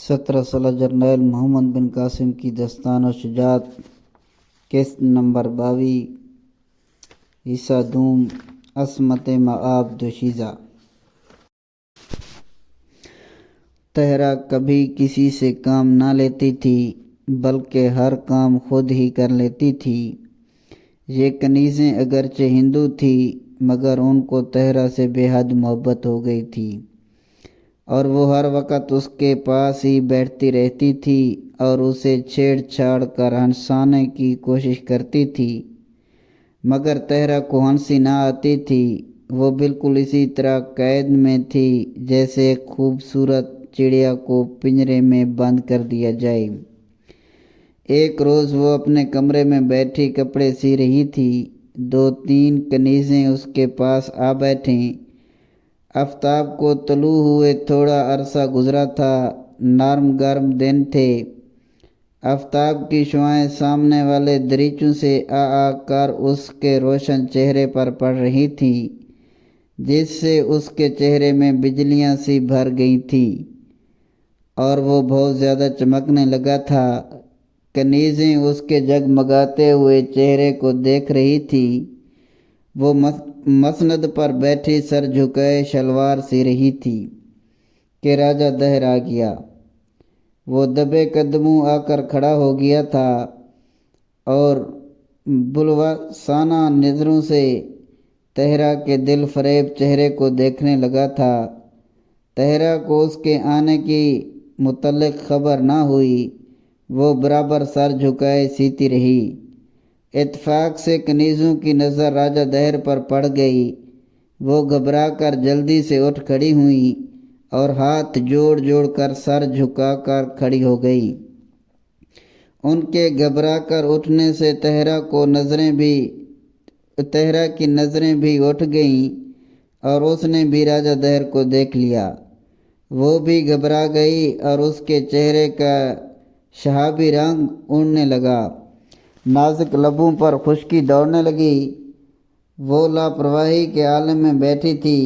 17 سالہ جرنیل محمد بن قاسم کی داستان و شجاعت، قسط نمبر 22، حصہ دوم، عصمت مآب دوشیزہ۔ طاہرہ کبھی کسی سے کام نہ لیتی تھی، بلکہ ہر کام خود ہی کر لیتی تھی۔ یہ کنیزیں اگرچہ ہندو تھی، مگر ان کو طاہرہ سے بے حد محبت ہو گئی تھی، اور وہ ہر وقت اس کے پاس ہی بیٹھتی رہتی تھی اور اسے چھیڑ چھاڑ کر ہنسانے کی کوشش کرتی تھی، مگر طاہرہ کو ہنسی نہ آتی تھی۔ وہ بالکل اسی طرح قید میں تھی جیسے ایک خوبصورت چڑیا کو پنجرے میں بند کر دیا جائے۔ ایک روز وہ اپنے کمرے میں بیٹھی کپڑے سی رہی تھی، 2-3 کنیزیں اس کے پاس آ بیٹھیں۔ آفتاب کو طلوع ہوئے تھوڑا عرصہ گزرا تھا، نرم گرم دن تھے۔ آفتاب کی شعاعیں سامنے والے دریچوں سے آ کر اس کے روشن چہرے پر پڑ رہی تھیں، جس سے اس کے چہرے میں بجلیاں سی بھر گئی تھیں اور وہ بہت زیادہ چمکنے لگا تھا۔ کنیزیں اس کے جگمگاتے ہوئے چہرے کو دیکھ رہی تھی۔ وہ مسند پر بیٹھی سر جھکائے شلوار سی رہی تھی کہ راجہ دہر آ گیا۔ وہ دبے قدموں آ کر کھڑا ہو گیا تھا اور بلواسانہ نظروں سے طاہرہ کے دل فریب چہرے کو دیکھنے لگا تھا۔ طاہرہ کو اس کے آنے کی متعلق خبر نہ ہوئی، وہ برابر سر جھکائے سیتی رہی۔ اتفاق سے کنیزوں کی نظر راجہ دہر پر پڑ گئی۔ وہ گھبرا کر جلدی سے اٹھ کھڑی ہوئیں اور ہاتھ جوڑ جوڑ کر سر جھکا کر کھڑی ہو گئی۔ ان کے گھبرا کر اٹھنے سے طاہرہ کی نظریں بھی اٹھ گئیں اور اس نے بھی راجہ دہر کو دیکھ لیا۔ وہ بھی گھبرا گئی اور اس کے چہرے کا شہابی رنگ اڑنے لگا، نازک لبوں پر خشکی دوڑنے لگی۔ وہ لاپرواہی کے عالم میں بیٹھی تھی،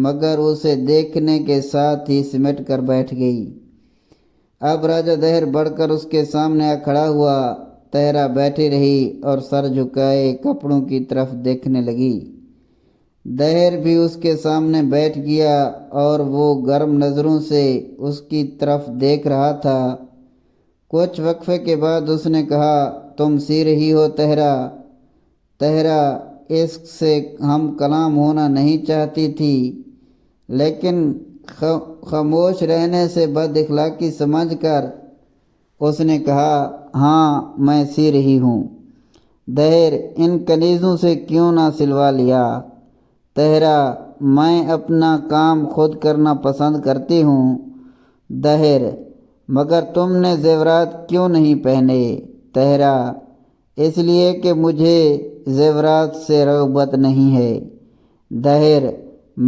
مگر اسے دیکھنے کے ساتھ ہی سمٹ کر بیٹھ گئی۔ اب راجہ دہر بڑھ کر اس کے سامنے آ کھڑا ہوا۔ طاہرہ بیٹھی رہی اور سر جھکائے کپڑوں کی طرف دیکھنے لگی۔ دہر بھی اس کے سامنے بیٹھ گیا اور وہ گرم نظروں سے اس کی طرف دیکھ رہا تھا۔ کچھ وقفے کے بعد اس نے کہا، تم سی رہی ہو طاہرہ؟ طاہرہ عشق سے ہم کلام ہونا نہیں چاہتی تھی، لیکن خاموش رہنے سے بد اخلاقی سمجھ کر اس نے کہا، ہاں میں سی رہی ہوں۔ دہر، ان کنیزوں سے کیوں نہ سلوا لیا؟ طاہرہ، میں اپنا کام خود کرنا پسند کرتی ہوں۔ دہر، مگر تم نے زیورات کیوں نہیں پہنے؟ طاہرہ، اس لیے کہ مجھے زیورات سے رغبت نہیں ہے۔ دہر،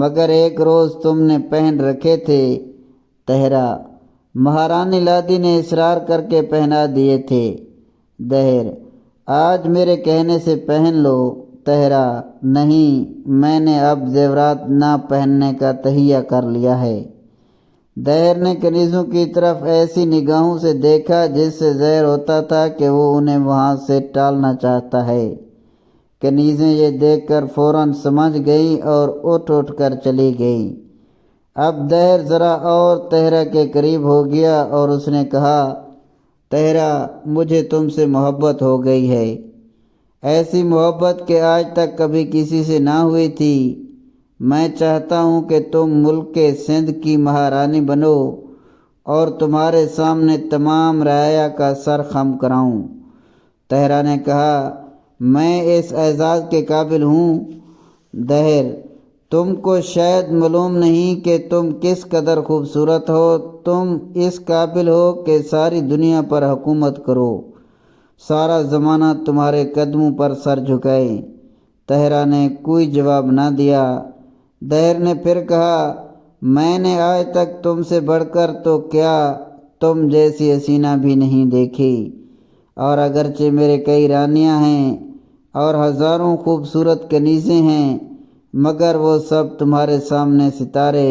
مگر ایک روز تم نے پہن رکھے تھے۔ طاہرہ، مہارانی لادی نے اصرار کر کے پہنا دیے تھے۔ دہر، آج میرے کہنے سے پہن لو۔ طاہرہ، نہیں، میں نے اب زیورات نہ پہننے کا تہیہ کر لیا ہے۔ دہر نے کنیزوں کی طرف ایسی نگاہوں سے دیکھا جس سے ظاہر ہوتا تھا کہ وہ انہیں وہاں سے ٹالنا چاہتا ہے۔ کنیزیں یہ دیکھ کر فوراً سمجھ گئیں اور اٹھ کر چلی گئیں۔ اب دہر ذرا اور طاہرہ کے قریب ہو گیا اور اس نے کہا، طاہرہ، مجھے تم سے محبت ہو گئی ہے، ایسی محبت کہ آج تک کبھی کسی سے نہ ہوئی تھی۔ میں چاہتا ہوں کہ تم ملک سندھ کی مہارانی بنو اور تمہارے سامنے تمام رعایا کا سر خم کراؤں۔ طاہرہ نے کہا، میں اس اعزاز کے قابل ہوں۔ دہر، تم کو شاید معلوم نہیں کہ تم کس قدر خوبصورت ہو۔ تم اس قابل ہو کہ ساری دنیا پر حکومت کرو، سارا زمانہ تمہارے قدموں پر سر جھکائے۔ طاہرہ نے کوئی جواب نہ دیا۔ دہر نے پھر کہا، میں نے آج تک تم سے بڑھ کر تو کیا تم جیسی حسینہ بھی نہیں دیکھی، اور اگرچہ میرے کئی رانیاں ہیں اور ہزاروں خوبصورت کنیزیں ہیں، مگر وہ سب تمہارے سامنے ستارے۔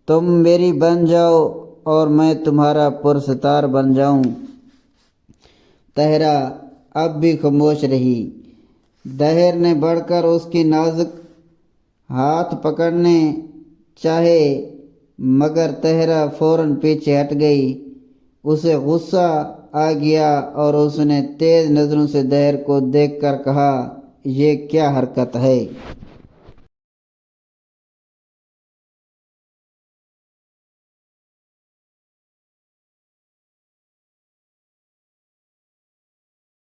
تم میری بن جاؤ اور میں تمہارا پرستار بن جاؤں۔ طاہرہ اب بھی خاموش رہی۔ دہر نے بڑھ کر اس کی نازک ہاتھ پکڑنے چاہے مگر طاہرہ فوراً پیچھے ہٹ گئی۔ اسے غصہ آ گیا اور اس نے تیز نظروں سے دہر کو دیکھ کر کہا، یہ کیا حرکت ہے؟